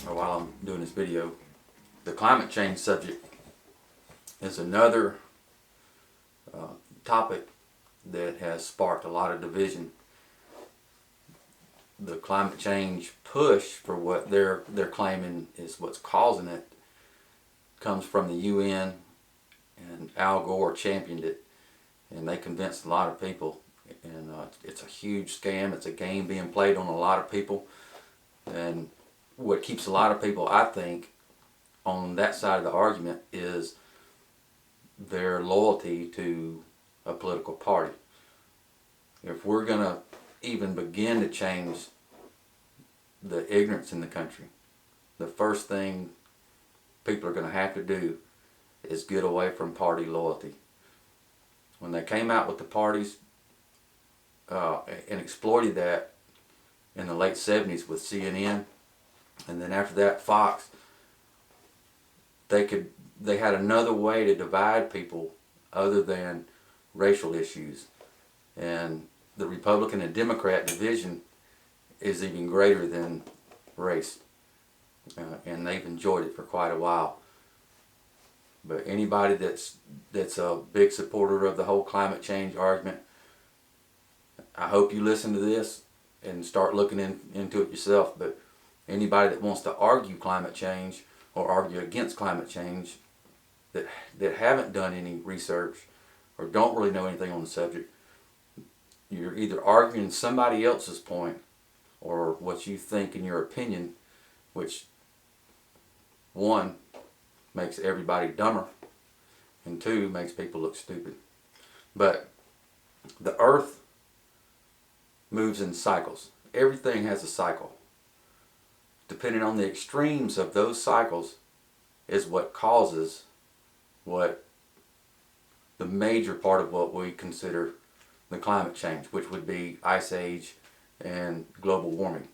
or while I'm doing this video, the climate change subject is another topic that has sparked a lot of division. The climate change push for what they're claiming is what's causing it comes from the UN, and Al Gore championed it, and they convinced a lot of people, and it's a huge scam. It's a game being played on a lot of people, and what keeps a lot of people, I think, on that side of the argument is their loyalty to a political party. If we're going to even begin to change the ignorance in the country, the first thing people are going to have to do is get away from party loyalty. When they came out with the parties and exploited that in the late 70s with CNN, and then after that Fox, they had another way to divide people other than racial issues. And the Republican and Democrat division is even greater than race, and they've enjoyed it for quite a while. But anybody that's a big supporter of the whole climate change argument, I hope you listen to this and start looking into it yourself. But anybody that wants to argue climate change or argue against climate change that haven't done any research or don't really know anything on the subject, you're either arguing somebody else's point or what you think in your opinion, which one, makes everybody dumber, and two, makes people look stupid. But the earth moves in cycles. Everything has a cycle. Depending on the extremes of those cycles is what causes what the major part of what we consider the climate change, which would be ice age and global warming.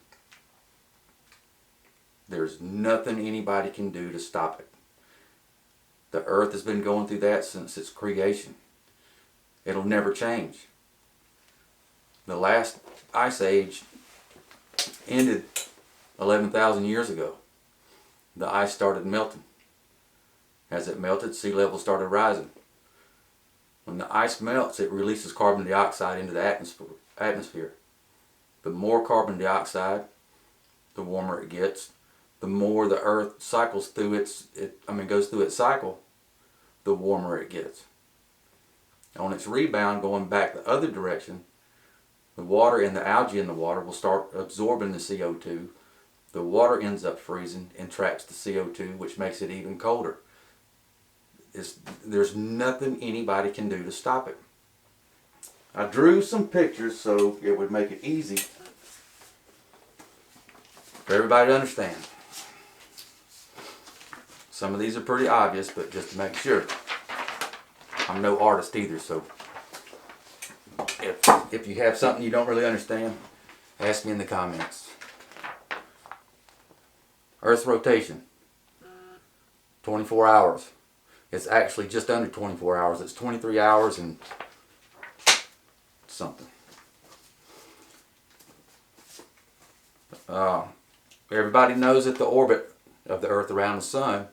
There's nothing anybody can do to stop it. The earth has been going through that since its creation. It'll never change. The last ice age ended 11,000 years ago. The ice started melting. As it melted, sea level started rising. When the ice melts, it releases carbon dioxide into the atmosphere. The more carbon dioxide, the warmer it gets. The more the earth cycles through goes through its cycle, the warmer it gets. On its rebound, going back the other direction, the water and the algae in the water will start absorbing the CO2. The water ends up freezing and traps the CO2, which makes it even colder. There's nothing anybody can do to stop it. I drew some pictures so it would make it easy for everybody to understand. Some of these are pretty obvious, but just to make sure. I'm no artist either, so if you have something you don't really understand, ask me in the comments. Earth's rotation, 24 hours. It's actually just under 24 hours. It's 23 hours and something. Everybody knows that the orbit of the Earth around the Sun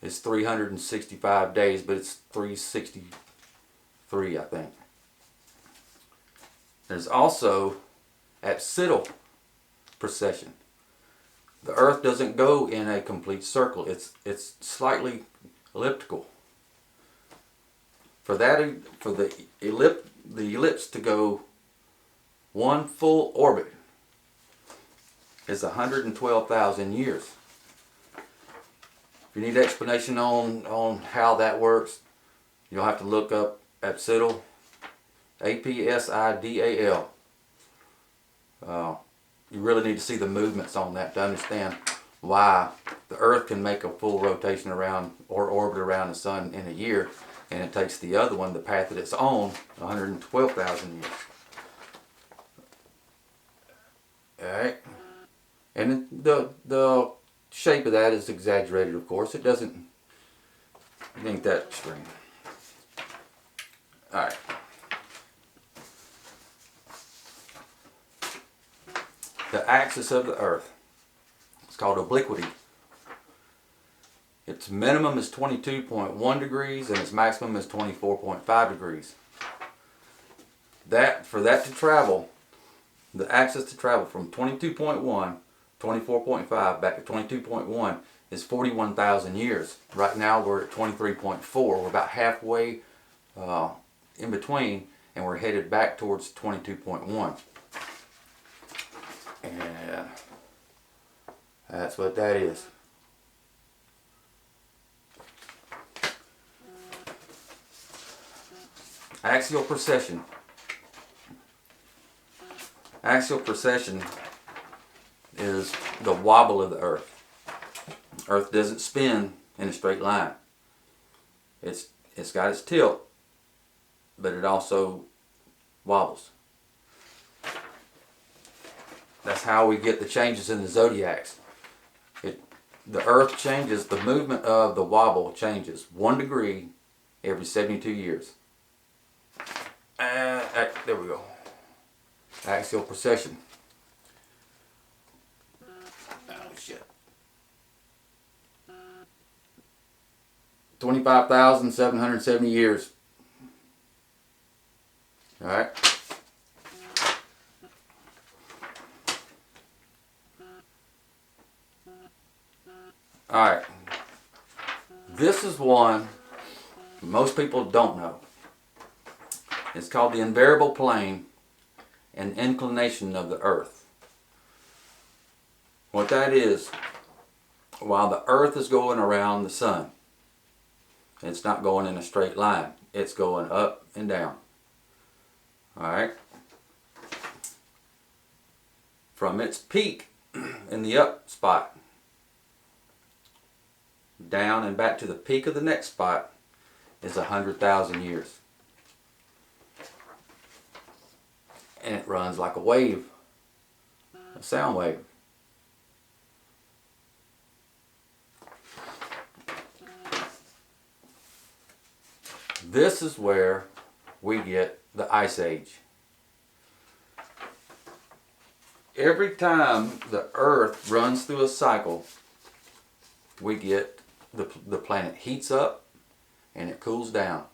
is 365 days, but it's 363, I think. There's also apsidal precession. The Earth doesn't go in a complete circle. It's slightly elliptical. For the ellipse to go one full orbit is 112,000 years. If you need explanation on how that works, you'll have to look up apsidal, APSIDAL. You really need to see the movements on that to understand why the Earth can make a full rotation around or orbit around the Sun in a year, and it takes the other one, the path that it's on, 112,000 years. Alright? And the shape of that is exaggerated, of course. It ain't that extreme. Alright. The axis of the Earth. It's called obliquity. Its minimum is 22.1 degrees and its maximum is 24.5 degrees. For that to travel, the axis to travel from 22.1, 24.5 back to 22.1 is 41,000 years. Right now we're at 23.4. We're about halfway in between, and we're headed back towards 22.1. And that's what that is. Axial precession. Axial precession is the wobble of the Earth. Earth doesn't spin in a straight line. It's got its tilt, but it also wobbles. That's how we get the changes in the zodiacs. The Earth changes, the movement of the wobble changes 1 degree every 72 years. There we go. Axial precession. Oh shit. 25,770 years. Alright. Alright. This is one most people don't know. It's called the invariable plane and inclination of the Earth. What that is, while the Earth is going around the sun, it's not going in a straight line. It's going up and down. Alright? From its peak in the up spot, down and back to the peak of the next spot is 100,000 years. And it runs like a wave, a sound wave. This is where we get the Ice Age. Every time the Earth runs through a cycle, we get the planet heats up and it cools down.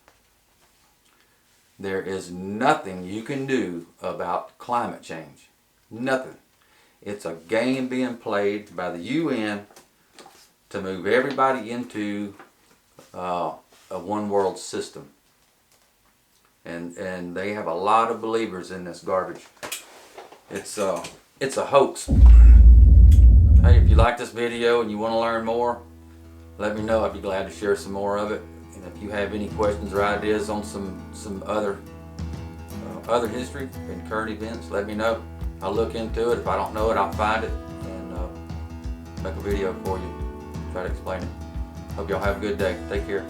There is nothing you can do about climate change. Nothing. It's a game being played by the UN to move everybody into a one world system. And they have a lot of believers in this garbage. It's a hoax. Hey, if you like this video and you want to learn more, let me know. I'd be glad to share some more of it. And if you have any questions or ideas on some other history and current events, let me know. I'll look into it. If I don't know it, I'll find it and make a video for you. Try to explain it. Hope y'all have a good day. Take care.